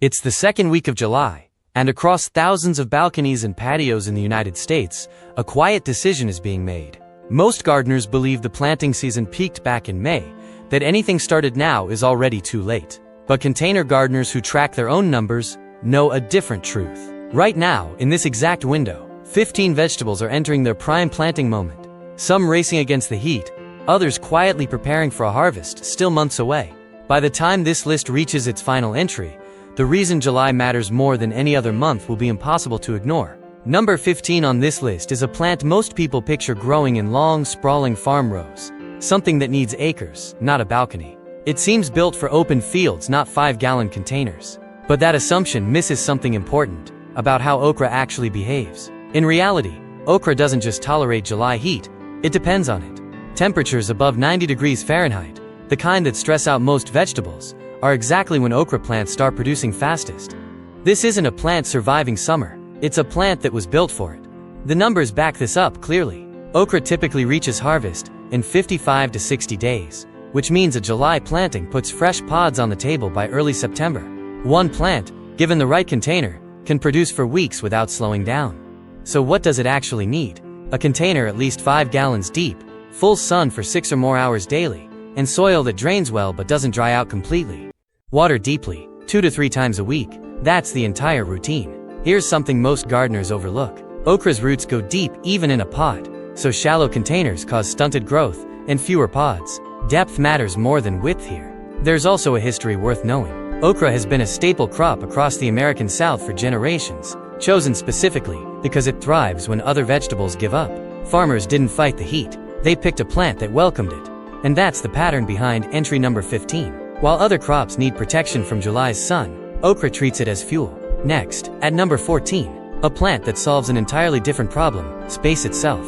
It's the second week of July, and across thousands of balconies and patios in the United States, a quiet decision is being made. Most gardeners believe the planting season peaked back in May, that anything started now is already too late. But container gardeners who track their own numbers know a different truth. Right now, in this exact window, 15 vegetables are entering their prime planting moment. Some racing against the heat, others quietly preparing for a harvest still months away. By the time this list reaches its final entry, the reason July matters more than any other month will be impossible to ignore. Number 15 on this list is a plant most people picture growing in long, sprawling farm rows. Something that needs acres, not a balcony. It seems built for open fields, not 5-gallon containers. But that assumption misses something important about how okra actually behaves. In reality, okra doesn't just tolerate July heat, it depends on it. Temperatures above 90 degrees Fahrenheit, the kind that stress out most vegetables, are exactly when okra plants start producing fastest. This isn't a plant surviving summer, it's a plant that was built for it. The numbers back this up clearly. Okra typically reaches harvest in 55 to 60 days, which means a July planting puts fresh pods on the table by early September. One plant, given the right container, can produce for weeks without slowing down. So what does it actually need? A container at least 5 gallons deep, full sun for 6 or more hours daily, and soil that drains well but doesn't dry out completely. Water deeply, 2 to 3 times a week, that's the entire routine. Here's something most gardeners overlook. Okra's roots go deep even in a pot, so shallow containers cause stunted growth and fewer pods. Depth matters more than width here. There's also a history worth knowing. Okra has been a staple crop across the American South for generations, chosen specifically because it thrives when other vegetables give up. Farmers didn't fight the heat, they picked a plant that welcomed it. And that's the pattern behind entry number 15. While other crops need protection from July's sun, okra treats it as fuel. Next, at number 14, a plant that solves an entirely different problem, space itself.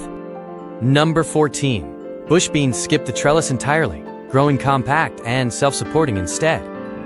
Number 14. Bush beans skip the trellis entirely, growing compact and self-supporting instead.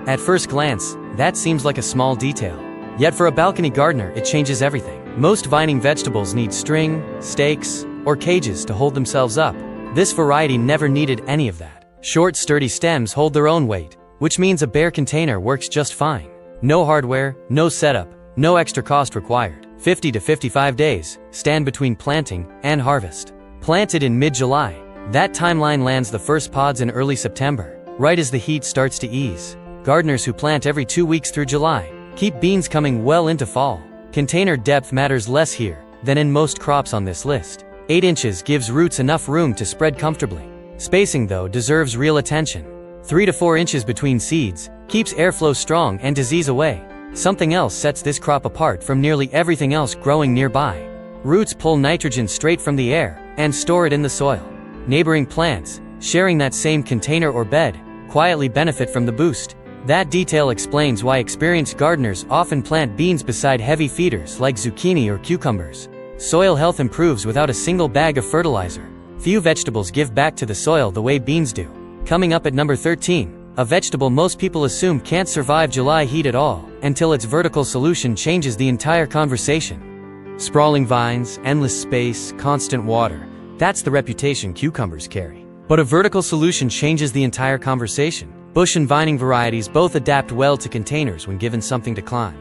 At first glance, that seems like a small detail. Yet for a balcony gardener, it changes everything. Most vining vegetables need string, stakes, or cages to hold themselves up. This variety never needed any of that. Short, sturdy stems hold their own weight, which means a bare container works just fine. No hardware, no setup, no extra cost required. 50 to 55 days stand between planting and harvest. Planted in mid-July, that timeline lands the first pods in early September, right as the heat starts to ease. Gardeners who plant every 2 weeks through July keep beans coming well into fall. Container depth matters less here than in most crops on this list. 8 inches gives roots enough room to spread comfortably. Spacing, though, deserves real attention. 3 to 4 inches between seeds keeps airflow strong and disease away. Something else sets this crop apart from nearly everything else growing nearby. Roots pull nitrogen straight from the air and store it in the soil. Neighboring plants, sharing that same container or bed, quietly benefit from the boost. That detail explains why experienced gardeners often plant beans beside heavy feeders like zucchini or cucumbers. Soil health improves without a single bag of fertilizer. Few vegetables give back to the soil the way beans do. Coming up at number 13, a vegetable most people assume can't survive July heat at all, until its vertical solution changes the entire conversation. Sprawling vines, endless space, constant water. That's the reputation cucumbers carry. But a vertical solution changes the entire conversation. Bush and vining varieties both adapt well to containers when given something to climb.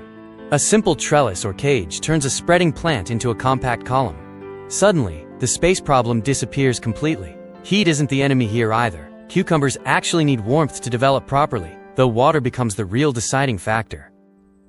A simple trellis or cage turns a spreading plant into a compact column. Suddenly, the space problem disappears completely. Heat isn't the enemy here either. Cucumbers actually need warmth to develop properly, though water becomes the real deciding factor.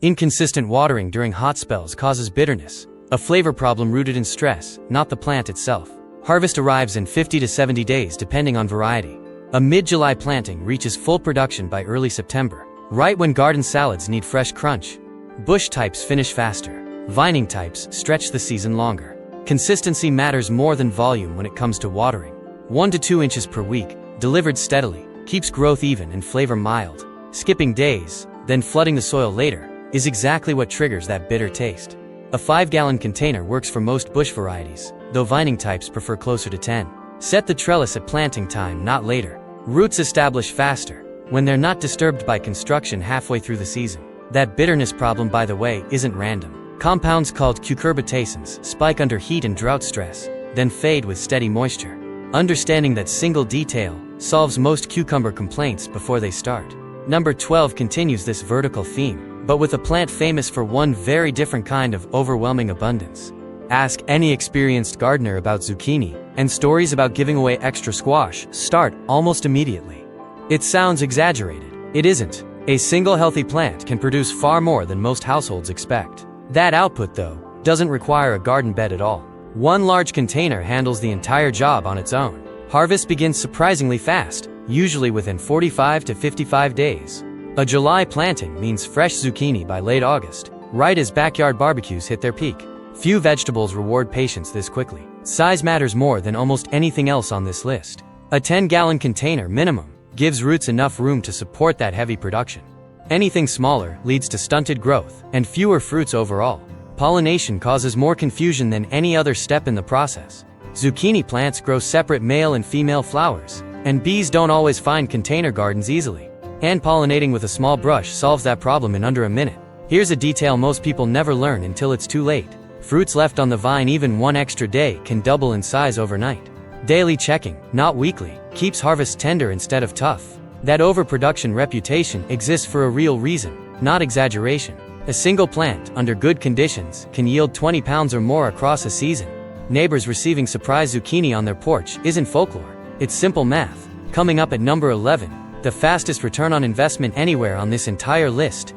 Inconsistent watering during hot spells causes bitterness, a flavor problem rooted in stress, not the plant itself. Harvest arrives in 50 to 70 days depending on variety. A mid-July planting reaches full production by early September, right when garden salads need fresh crunch. Bush types finish faster. Vining types stretch the season longer. Consistency matters more than volume when it comes to watering. 1 to 2 inches per week, delivered steadily, keeps growth even and flavor mild. Skipping days, then flooding the soil later, is exactly what triggers that bitter taste. A 5-gallon container works for most bush varieties, though vining types prefer closer to 10. Set the trellis at planting time, not later. Roots establish faster when they're not disturbed by construction halfway through the season. That bitterness problem, by the way, isn't random. Compounds called cucurbitacins spike under heat and drought stress, then fade with steady moisture. Understanding that single detail solves most cucumber complaints before they start. Number 12 continues this vertical theme. but with a plant famous for one very different kind of overwhelming abundance. Ask any experienced gardener about zucchini, and stories about giving away extra squash start almost immediately. It sounds exaggerated. It isn't. A single healthy plant can produce far more than most households expect. That output, though, doesn't require a garden bed at all. One large container handles the entire job on its own. Harvest begins surprisingly fast, usually within 45 to 55 days. A July planting means fresh zucchini by late August, right as backyard barbecues hit their peak. Few vegetables reward patience this quickly. Size matters more than almost anything else on this list. A 10-gallon container minimum gives roots enough room to support that heavy production. Anything smaller leads to stunted growth and fewer fruits overall. Pollination causes more confusion than any other step in the process. Zucchini plants grow separate male and female flowers, and bees don't always find container gardens easily. Hand pollinating with a small brush solves that problem in under a minute. Here's a detail most people never learn until it's too late. Fruits left on the vine even one extra day can double in size overnight. Daily checking, not weekly, keeps harvest tender instead of tough. That overproduction reputation exists for a real reason, not exaggeration. A single plant, under good conditions, can yield 20 pounds or more across a season. Neighbors receiving surprise zucchini on their porch isn't folklore. It's simple math. Coming up at number 11, the fastest return on investment anywhere on this entire list.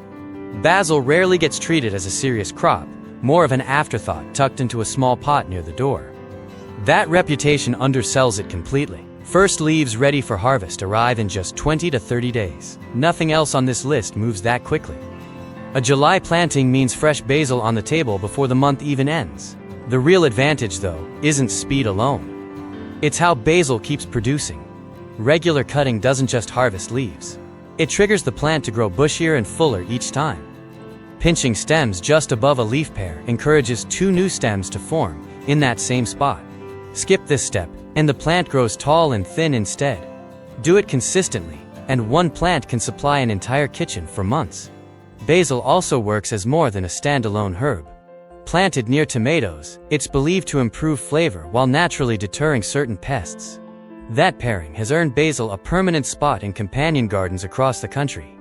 Basil rarely gets treated as a serious crop, more of an afterthought tucked into a small pot near the door. That reputation undersells it completely. First leaves ready for harvest arrive in just 20 to 30 days. Nothing else on this list moves that quickly. A July planting means fresh basil on the table before the month even ends. The real advantage, though, isn't speed alone. It's how basil keeps producing. Regular cutting doesn't just harvest leaves. It triggers the plant to grow bushier and fuller each time. Pinching stems just above a leaf pair encourages 2 new stems to form in that same spot. Skip this step, and the plant grows tall and thin instead. Do it consistently, and one plant can supply an entire kitchen for months. Basil also works as more than a standalone herb. Planted near tomatoes, it's believed to improve flavor while naturally deterring certain pests. That pairing has earned basil a permanent spot in companion gardens across the country.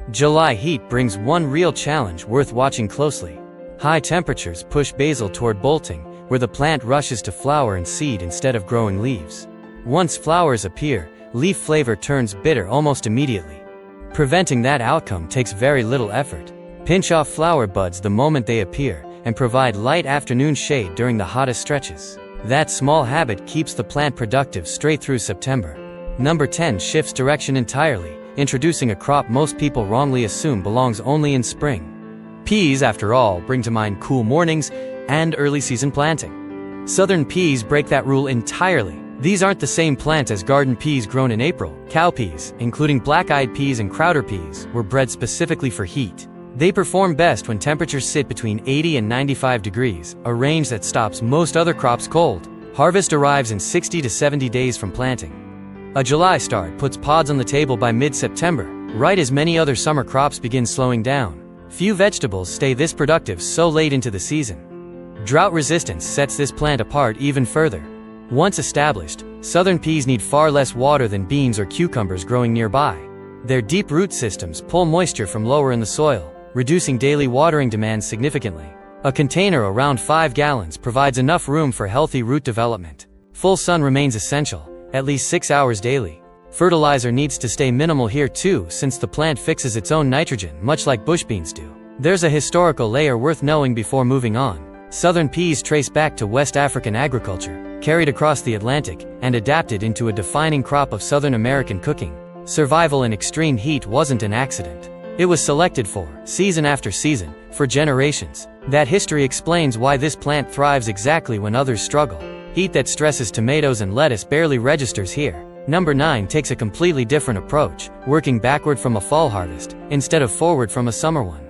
July heat brings one real challenge worth watching closely. High temperatures push basil toward bolting, where the plant rushes to flower and seed instead of growing leaves. Once flowers appear, leaf flavor turns bitter almost immediately. Preventing that outcome takes very little effort. Pinch off flower buds the moment they appear, and provide light afternoon shade during the hottest stretches. That small habit keeps the plant productive straight through September. Number 10 shifts direction entirely, introducing a crop most people wrongly assume belongs only in spring. Peas, after all, bring to mind cool mornings and early season planting. Southern peas break that rule entirely. These aren't the same plant as garden peas grown in April. Cowpeas, including black-eyed peas and crowder peas, were bred specifically for heat. They perform best when temperatures sit between 80 and 95 degrees, a range that stops most other crops cold. Harvest arrives in 60 to 70 days from planting. A July start puts pods on the table by mid-September, right as many other summer crops begin slowing down. Few vegetables stay this productive so late into the season. Drought resistance sets this plant apart even further. Once established, southern peas need far less water than beans or cucumbers growing nearby. Their deep root systems pull moisture from lower in the soil, reducing daily watering demands significantly. A container around 5 gallons provides enough room for healthy root development. Full sun remains essential, at least 6 hours daily. Fertilizer needs to stay minimal here too, since the plant fixes its own nitrogen, much like bush beans do. There's a historical layer worth knowing before moving on. Southern peas trace back to West African agriculture, carried across the Atlantic, and adapted into a defining crop of Southern American cooking. Survival in extreme heat wasn't an accident. It was selected for, season after season, for generations. That history explains why this plant thrives exactly when others struggle. Heat that stresses tomatoes and lettuce barely registers here. Number 9 takes a completely different approach, working backward from a fall harvest, instead of forward from a summer one.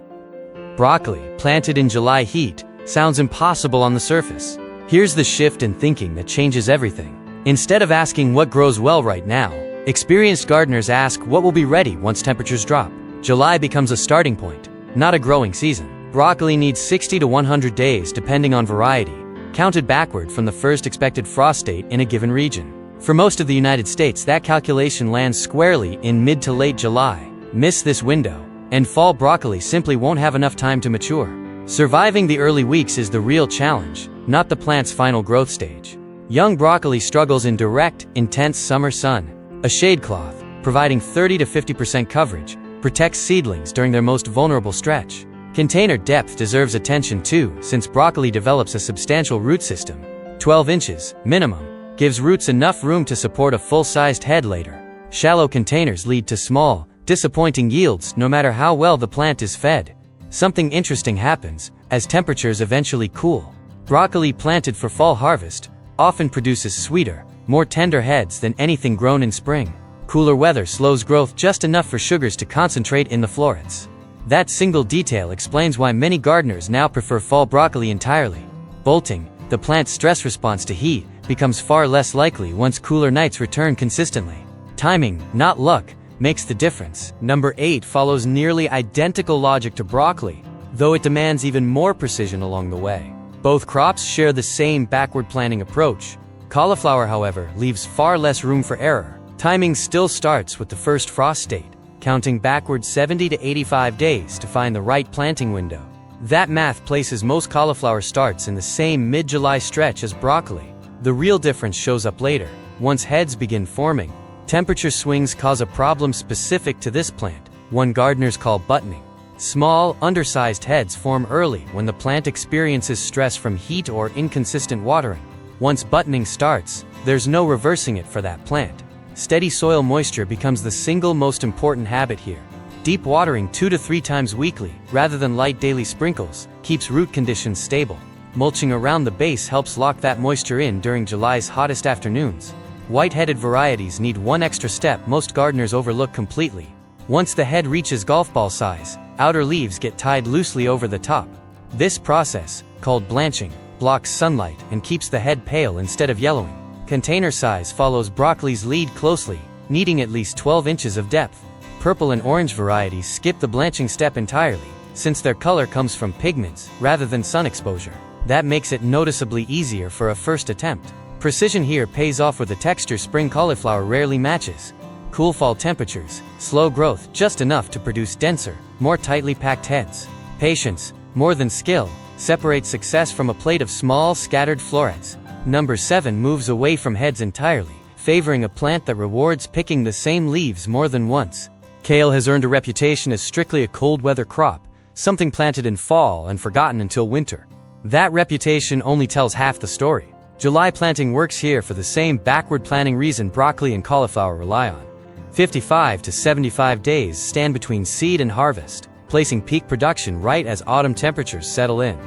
Broccoli, planted in July heat, sounds impossible on the surface. Here's the shift in thinking that changes everything. Instead of asking what grows well right now, experienced gardeners ask what will be ready once temperatures drop. July becomes a starting point, not a growing season. Broccoli needs 60 to 100 days depending on variety, counted backward from the first expected frost date in a given region. For most of the United States, that calculation lands squarely in mid to late July. Miss this window, and fall broccoli simply won't have enough time to mature. Surviving the early weeks is the real challenge, not the plant's final growth stage. Young broccoli struggles in direct, intense summer sun. A shade cloth, providing 30 to 50% coverage, protects seedlings during their most vulnerable stretch. Container depth deserves attention too, since broccoli develops a substantial root system. 12 inches, minimum, gives roots enough room to support a full-sized head later. Shallow containers lead to small, disappointing yields no matter how well the plant is fed. Something interesting happens as temperatures eventually cool. Broccoli planted for fall harvest often produces sweeter, more tender heads than anything grown in spring. Cooler weather slows growth just enough for sugars to concentrate in the florets. That single detail explains why many gardeners now prefer fall broccoli entirely. Bolting, the plant's stress response to heat, becomes far less likely once cooler nights return consistently. Timing, not luck, makes the difference. Number 8 follows nearly identical logic to broccoli, though it demands even more precision along the way. Both crops share the same backward planting approach. Cauliflower, however, leaves far less room for error. Timing still starts with the first frost date, counting backward 70 to 85 days to find the right planting window. That math places most cauliflower starts in the same mid-July stretch as broccoli. The real difference shows up later, once heads begin forming. Temperature swings cause a problem specific to this plant, one gardeners call buttoning. Small, undersized heads form early when the plant experiences stress from heat or inconsistent watering. Once buttoning starts, there's no reversing it for that plant. Steady soil moisture becomes the single most important habit here. Deep watering 2 to 3 times weekly, rather than light daily sprinkles, keeps root conditions stable. Mulching around the base helps lock that moisture in during July's hottest afternoons. White-headed varieties need one extra step most gardeners overlook completely. Once the head reaches golf ball size, outer leaves get tied loosely over the top. This process, called blanching, blocks sunlight and keeps the head pale instead of yellowing. Container size follows broccoli's lead closely, needing at least 12 inches of depth. Purple and orange varieties skip the blanching step entirely, since their color comes from pigments rather than sun exposure. That makes it noticeably easier for a first attempt. Precision here pays off with a texture spring cauliflower rarely matches. Cool fall temperatures, slow growth just enough to produce denser, more tightly packed heads. Patience, more than skill, separates success from a plate of small, scattered florets. Number 7 moves away from heads entirely, favoring a plant that rewards picking the same leaves more than once. Kale has earned a reputation as strictly a cold weather crop, something planted in fall and forgotten until winter. That reputation only tells half the story. July planting works here for the same backward planning reason broccoli and cauliflower rely on. 55 to 75 days stand between seed and harvest, placing peak production right as autumn temperatures settle in.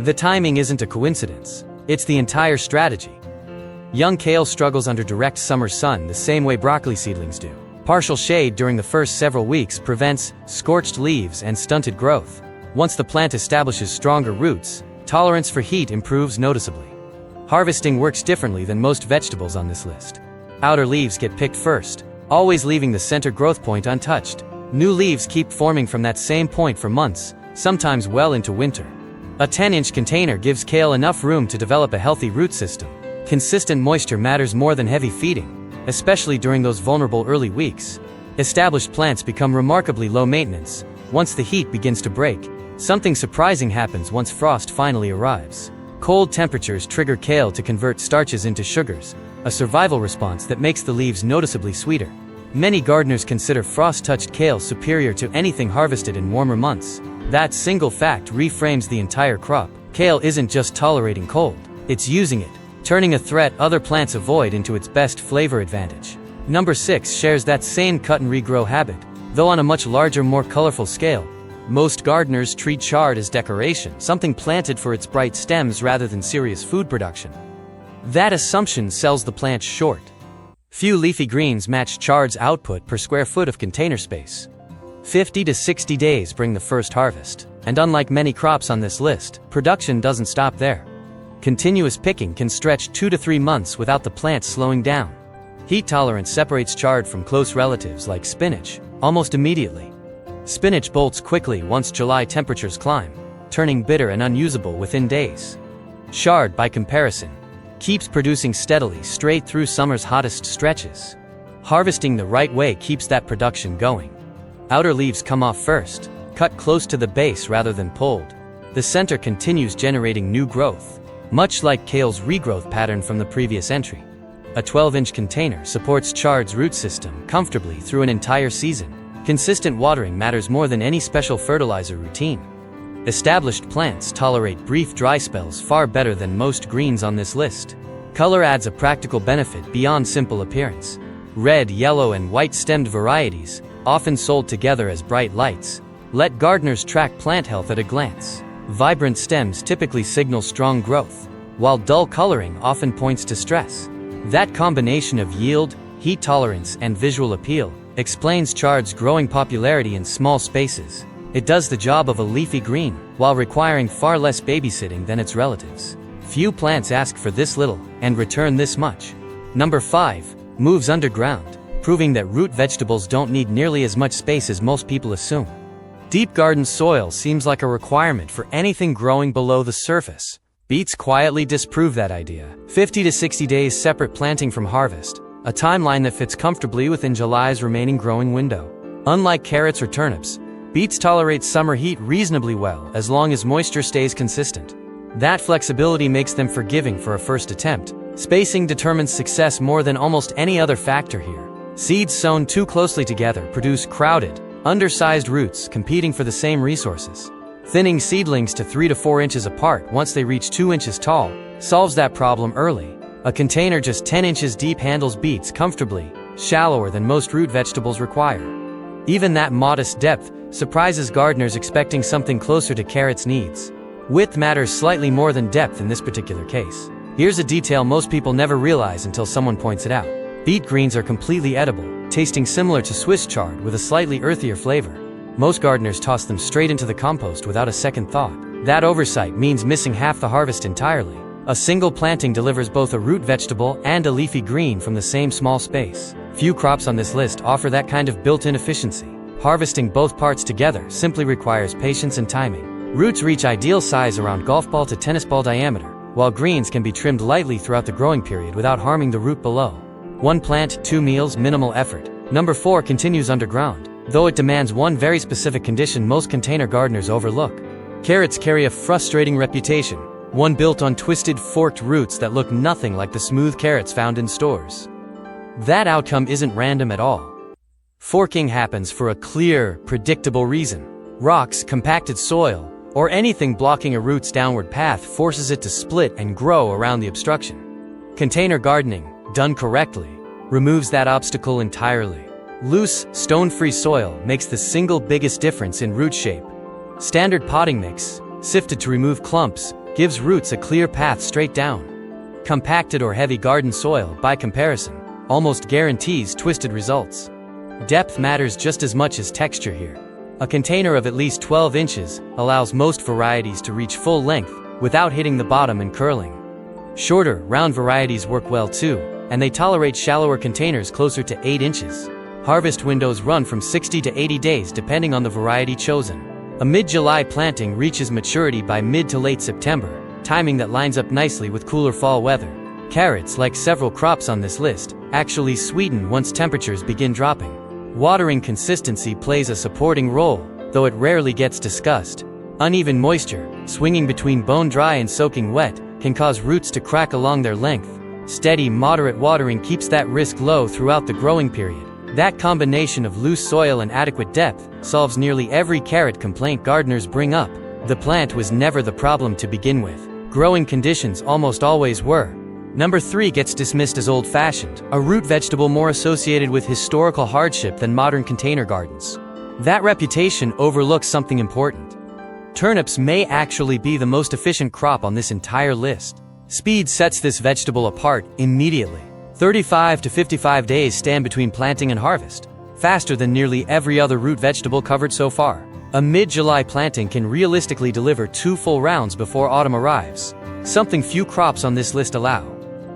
The timing isn't a coincidence, it's the entire strategy. Young kale struggles under direct summer sun the same way broccoli seedlings do. Partial shade during the first several weeks prevents scorched leaves and stunted growth. Once the plant establishes stronger roots, tolerance for heat improves noticeably. Harvesting works differently than most vegetables on this list. Outer leaves get picked first, always leaving the center growth point untouched. New leaves keep forming from that same point for months, sometimes well into winter. A 10-inch container gives kale enough room to develop a healthy root system. Consistent moisture matters more than heavy feeding, especially during those vulnerable early weeks. Established plants become remarkably low maintenance. Once the heat begins to break, something surprising happens once frost finally arrives. Cold temperatures trigger kale to convert starches into sugars, a survival response that makes the leaves noticeably sweeter. Many gardeners consider frost-touched kale superior to anything harvested in warmer months. That single fact reframes the entire crop. Kale isn't just tolerating cold, it's using it, turning a threat other plants avoid into its best flavor advantage. Number 6 shares that same cut and regrow habit, though on a much larger, more colorful scale. Most gardeners treat chard as decoration, something planted for its bright stems rather than serious food production. That assumption sells the plant short. Few leafy greens match chard's output per square foot of container space. 50 to 60 days bring the first harvest, and unlike many crops on this list, production doesn't stop there. Continuous picking can stretch 2 to 3 months without the plant slowing down. Heat tolerance separates chard from close relatives like spinach, almost immediately. Spinach bolts quickly once July temperatures climb, turning bitter and unusable within days. Chard, by comparison, keeps producing steadily straight through summer's hottest stretches. Harvesting the right way keeps that production going. Outer leaves come off first, cut close to the base rather than pulled. The center continues generating new growth, much like Kale's regrowth pattern from the previous entry. A 12-inch container supports Chard's root system comfortably through an entire season. Consistent watering matters more than any special fertilizer routine. Established plants tolerate brief dry spells far better than most greens on this list. Color adds a practical benefit beyond simple appearance. Red, yellow, and white-stemmed varieties, often sold together as bright lights, let gardeners track plant health at a glance. Vibrant stems typically signal strong growth, while dull coloring often points to stress. That combination of yield, heat tolerance, and visual appeal explains Chard's growing popularity in small spaces. It does the job of a leafy green, while requiring far less babysitting than its relatives. Few plants ask for this little, and return this much. Number 5. Moves underground, proving that root vegetables don't need nearly as much space as most people assume. Deep garden soil seems like a requirement for anything growing below the surface. Beets quietly disprove that idea. 50 to 60 days separate planting from harvest, a timeline that fits comfortably within July's remaining growing window. Unlike carrots or turnips, beets tolerate summer heat reasonably well as long as moisture stays consistent. That flexibility makes them forgiving for a first attempt. Spacing determines success more than almost any other factor here. Seeds sown too closely together produce crowded, undersized roots competing for the same resources. Thinning seedlings to 3 to 4 inches apart once they reach 2 inches tall solves that problem early. A container just 10 inches deep handles beets comfortably, shallower than most root vegetables require. Even that modest depth surprises gardeners expecting something closer to carrots' needs. Width matters slightly more than depth in this particular case. Here's a detail most people never realize until someone points it out. Beet greens are completely edible, tasting similar to Swiss chard with a slightly earthier flavor. Most gardeners toss them straight into the compost without a second thought. That oversight means missing half the harvest entirely. A single planting delivers both a root vegetable and a leafy green from the same small space. Few crops on this list offer that kind of built-in efficiency. Harvesting both parts together simply requires patience and timing. Roots reach ideal size around golf ball to tennis ball diameter, while greens can be trimmed lightly throughout the growing period without harming the root below. One plant, 2 meals, minimal effort. Number 4 continues underground, though it demands one very specific condition most container gardeners overlook. Carrots carry a frustrating reputation, one built on twisted, forked roots that look nothing like the smooth carrots found in stores. That outcome isn't random at all. Forking happens for a clear, predictable reason. Rocks, compacted soil, or anything blocking a root's downward path forces it to split and grow around the obstruction. Container gardening, done correctly, removes that obstacle entirely. Loose, stone-free soil makes the single biggest difference in root shape. Standard potting mix, sifted to remove clumps, gives roots a clear path straight down. Compacted or heavy garden soil, by comparison, almost guarantees twisted results. Depth matters just as much as texture here. A container of at least 12 inches allows most varieties to reach full length without hitting the bottom and curling. Shorter, round varieties work well too, and they tolerate shallower containers closer to 8 inches. Harvest windows run from 60 to 80 days depending on the variety chosen. A mid-July planting reaches maturity by mid to late September, timing that lines up nicely with cooler fall weather. Carrots, like several crops on this list, actually sweeten once temperatures begin dropping. Watering consistency plays a supporting role, though it rarely gets discussed. Uneven moisture, swinging between bone-dry and soaking wet, can cause roots to crack along their length. Steady, moderate watering keeps that risk low throughout the growing period. That combination of loose soil and adequate depth solves nearly every carrot complaint gardeners bring up. The plant was never the problem to begin with. Growing conditions almost always were. Number 3 gets dismissed as old-fashioned, a root vegetable more associated with historical hardship than modern container gardens. That reputation overlooks something important. Turnips may actually be the most efficient crop on this entire list. Speed sets this vegetable apart immediately. 35 to 55 days stand between planting and harvest, faster than nearly every other root vegetable covered so far. A mid-July planting can realistically deliver 2 full rounds before autumn arrives, something few crops on this list allow.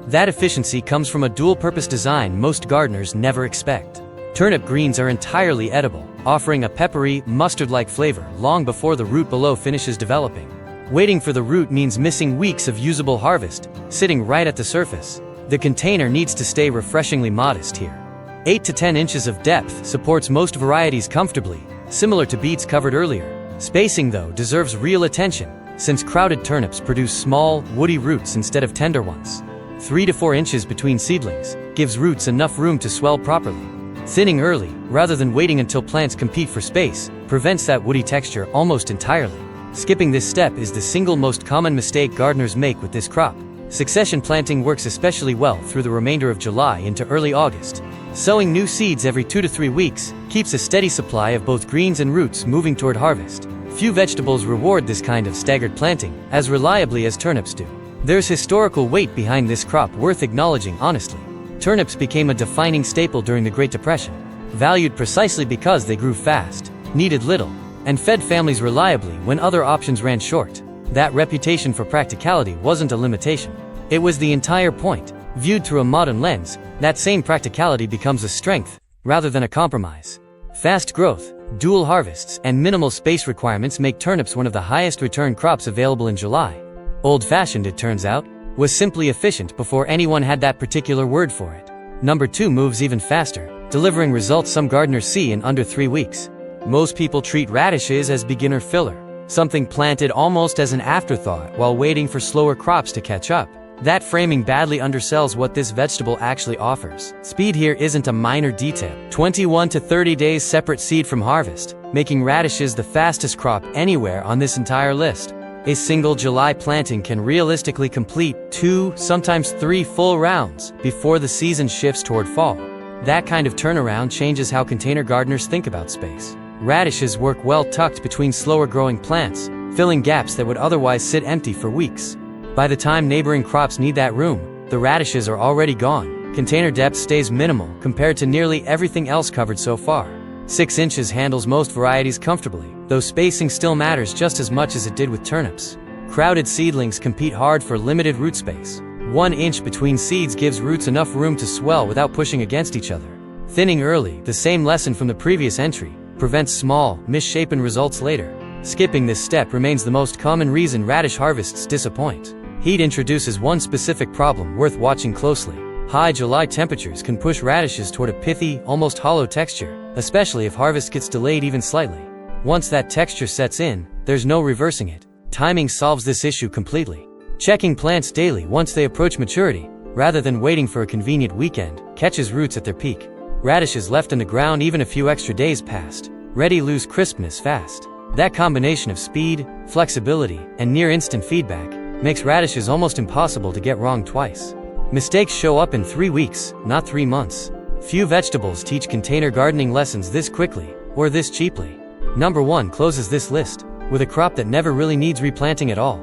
That efficiency comes from a dual-purpose design most gardeners never expect. Turnip greens are entirely edible, offering a peppery, mustard-like flavor long before the root below finishes developing. Waiting for the root means missing weeks of usable harvest, sitting right at the surface. The container needs to stay refreshingly modest here. 8 to 10 inches of depth supports most varieties comfortably, similar to beets covered earlier. Spacing, though, deserves real attention, since crowded turnips produce small, woody roots instead of tender ones. 3 to 4 inches between seedlings gives roots enough room to swell properly. Thinning early, rather than waiting until plants compete for space, prevents that woody texture almost entirely. Skipping this step is the single most common mistake gardeners make with this crop. Succession planting works especially well through the remainder of July into early August. Sowing new seeds every 2 to 3 weeks keeps a steady supply of both greens and roots moving toward harvest. Few vegetables reward this kind of staggered planting as reliably as turnips do. There's historical weight behind this crop worth acknowledging honestly. Turnips became a defining staple during the Great Depression, valued precisely because they grew fast, needed little, and fed families reliably when other options ran short. That reputation for practicality wasn't a limitation. It was the entire point. Viewed through a modern lens, that same practicality becomes a strength, rather than a compromise. Fast growth, dual harvests, and minimal space requirements make turnips one of the highest return crops available in July. Old-fashioned, it turns out, was simply efficient before anyone had that particular word for it. Number 2 moves even faster, delivering results some gardeners see in under 3 weeks. Most people treat radishes as beginner filler, something planted almost as an afterthought while waiting for slower crops to catch up. That framing badly undersells what this vegetable actually offers. Speed here isn't a minor detail. 21 to 30 days separate seed from harvest, making radishes the fastest crop anywhere on this entire list. A single July planting can realistically complete 2, sometimes 3 full rounds before the season shifts toward fall. That kind of turnaround changes how container gardeners think about space. Radishes work well tucked between slower growing plants, filling gaps that would otherwise sit empty for weeks. By the time neighboring crops need that room, the radishes are already gone. Container depth stays minimal compared to nearly everything else covered so far. 6 inches handles most varieties comfortably, though spacing still matters just as much as it did with turnips. Crowded seedlings compete hard for limited root space. 1 inch between seeds gives roots enough room to swell without pushing against each other. Thinning early, the same lesson from the previous entry, prevents small, misshapen results later. Skipping this step remains the most common reason radish harvests disappoint. Heat introduces one specific problem worth watching closely. High July temperatures can push radishes toward a pithy, almost hollow texture, especially if harvest gets delayed even slightly. Once that texture sets in, there's no reversing it. Timing solves this issue completely. Checking plants daily once they approach maturity, rather than waiting for a convenient weekend, catches roots at their peak. Radishes left in the ground even a few extra days past, ready lose crispness fast. That combination of speed, flexibility, and near-instant feedback makes radishes almost impossible to get wrong twice. Mistakes show up in 3 weeks, not 3 months. Few vegetables teach container gardening lessons this quickly, or this cheaply. Number 1 closes this list, with a crop that never really needs replanting at all.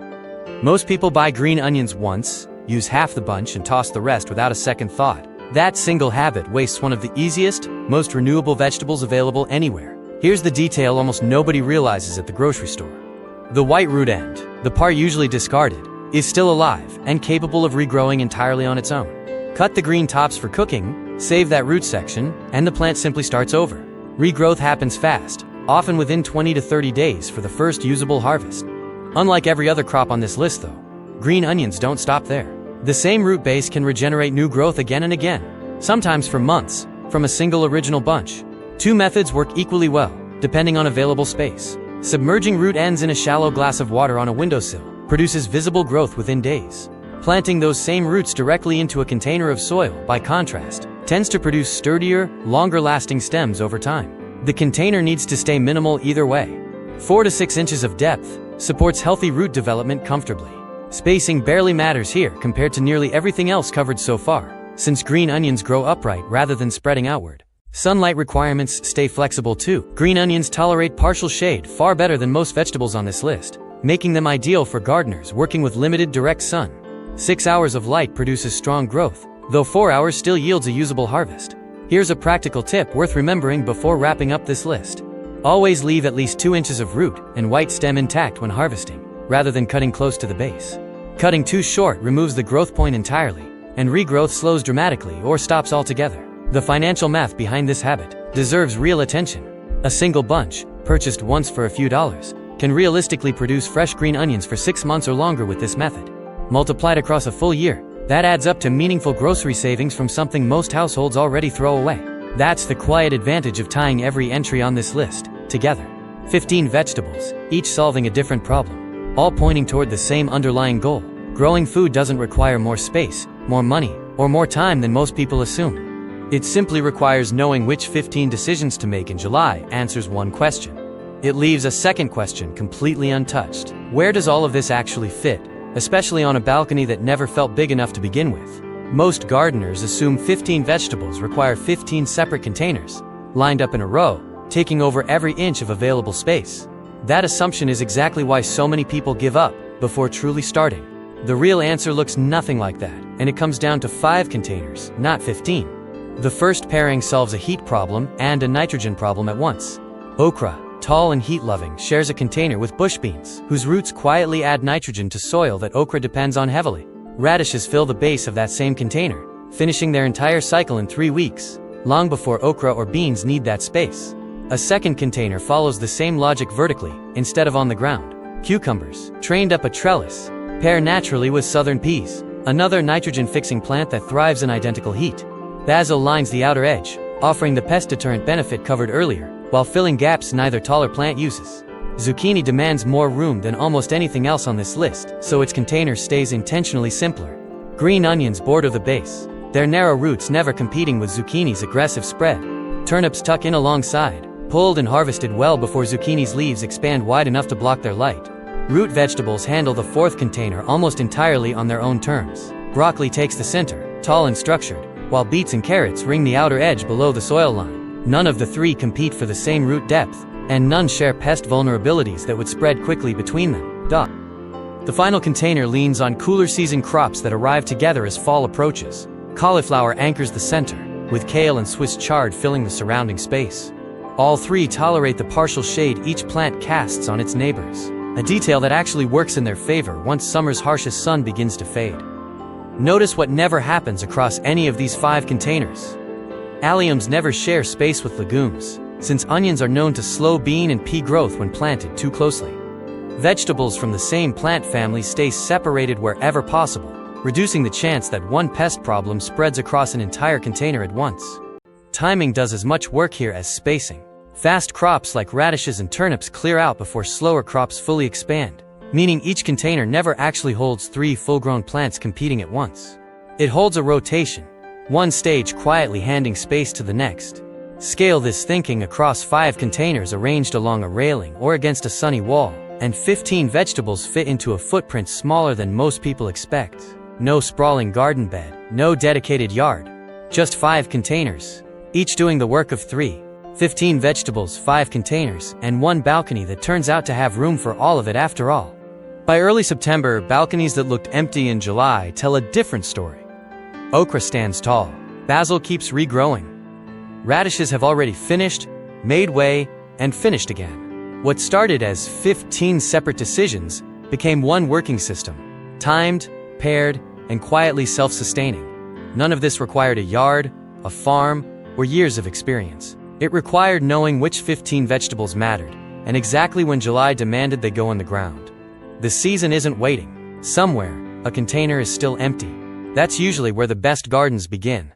Most people buy green onions once, use half the bunch and toss the rest without a second thought. That single habit wastes one of the easiest, most renewable vegetables available anywhere. Here's the detail almost nobody realizes at the grocery store. The white root end, the part usually discarded, is still alive and capable of regrowing entirely on its own. Cut the green tops for cooking, save that root section, and the plant simply starts over. Regrowth happens fast, often within 20 to 30 days for the first usable harvest. Unlike every other crop on this list though, green onions don't stop there. The same root base can regenerate new growth again and again, sometimes for months, from a single original bunch. 2 methods work equally well, depending on available space. Submerging root ends in a shallow glass of water on a windowsill produces visible growth within days. Planting those same roots directly into a container of soil, by contrast, tends to produce sturdier, longer-lasting stems over time. The container needs to stay minimal either way. 4 to 6 inches of depth supports healthy root development comfortably. Spacing barely matters here compared to nearly everything else covered so far, since green onions grow upright rather than spreading outward. Sunlight requirements stay flexible too. Green onions tolerate partial shade far better than most vegetables on this list, making them ideal for gardeners working with limited direct sun. 6 hours of light produces strong growth, though 4 hours still yields a usable harvest. Here's a practical tip worth remembering before wrapping up this list. Always leave at least 2 inches of root and white stem intact when harvesting, rather than cutting close to the base. Cutting too short removes the growth point entirely, and regrowth slows dramatically or stops altogether. The financial math behind this habit deserves real attention. A single bunch, purchased once for a few dollars, can realistically produce fresh green onions for 6 months or longer with this method. Multiplied across a full year, that adds up to meaningful grocery savings from something most households already throw away. That's the quiet advantage of tying every entry on this list together. 15 vegetables, each solving a different problem, all pointing toward the same underlying goal. Growing food doesn't require more space, more money, or more time than most people assume. It simply requires knowing which 15 decisions to make in July answers one question. It leaves a second question completely untouched. Where does all of this actually fit, especially on a balcony that never felt big enough to begin with? Most gardeners assume 15 vegetables require 15 separate containers, lined up in a row, taking over every inch of available space. That assumption is exactly why so many people give up before truly starting. The real answer looks nothing like that, and it comes down to 5 containers, not 15. The first pairing solves a heat problem and a nitrogen problem at once. Okra, tall and heat-loving, shares a container with bush beans, whose roots quietly add nitrogen to soil that okra depends on heavily. Radishes fill the base of that same container, finishing their entire cycle in 3 weeks, long before okra or beans need that space. A second container follows the same logic vertically, instead of on the ground. Cucumbers, trained up a trellis, pair naturally with southern peas, another nitrogen-fixing plant that thrives in identical heat. Basil lines the outer edge, offering the pest deterrent benefit covered earlier, while filling gaps neither taller plant uses. Zucchini demands more room than almost anything else on this list, so its container stays intentionally simpler. Green onions border the base, their narrow roots never competing with zucchini's aggressive spread. Turnips tuck in alongside, pulled and harvested well before zucchini's leaves expand wide enough to block their light. Root vegetables handle the fourth container almost entirely on their own terms. Broccoli takes the center, tall and structured, while beets and carrots ring the outer edge below the soil line. None of the 3 compete for the same root depth, and none share pest vulnerabilities that would spread quickly between them. The final container leans on cooler season crops that arrive together as fall approaches. Cauliflower anchors the center, with kale and Swiss chard filling the surrounding space. All 3 tolerate the partial shade each plant casts on its neighbors, a detail that actually works in their favor once summer's harshest sun begins to fade. Notice what never happens across any of these 5 containers. Alliums never share space with legumes, since onions are known to slow bean and pea growth when planted too closely. Vegetables from the same plant family stay separated wherever possible, reducing the chance that one pest problem spreads across an entire container at once. Timing does as much work here as spacing. Fast crops like radishes and turnips clear out before slower crops fully expand, meaning each container never actually holds 3 full-grown plants competing at once. It holds a rotation, one stage quietly handing space to the next. Scale this thinking across 5 containers arranged along a railing or against a sunny wall, and 15 vegetables fit into a footprint smaller than most people expect. No sprawling garden bed, no dedicated yard. Just 5 containers, each doing the work of 3. 15 vegetables, 5 containers, and 1 balcony that turns out to have room for all of it after all. By early September, balconies that looked empty in July tell a different story. Okra stands tall. Basil keeps regrowing. Radishes have already finished, made way, and finished again. What started as 15 separate decisions became one working system, timed, paired, and quietly self-sustaining. None of this required a yard, a farm, or years of experience. It required knowing which 15 vegetables mattered, and exactly when July demanded they go in the ground. The season isn't waiting. Somewhere, a container is still empty. That's usually where the best gardens begin.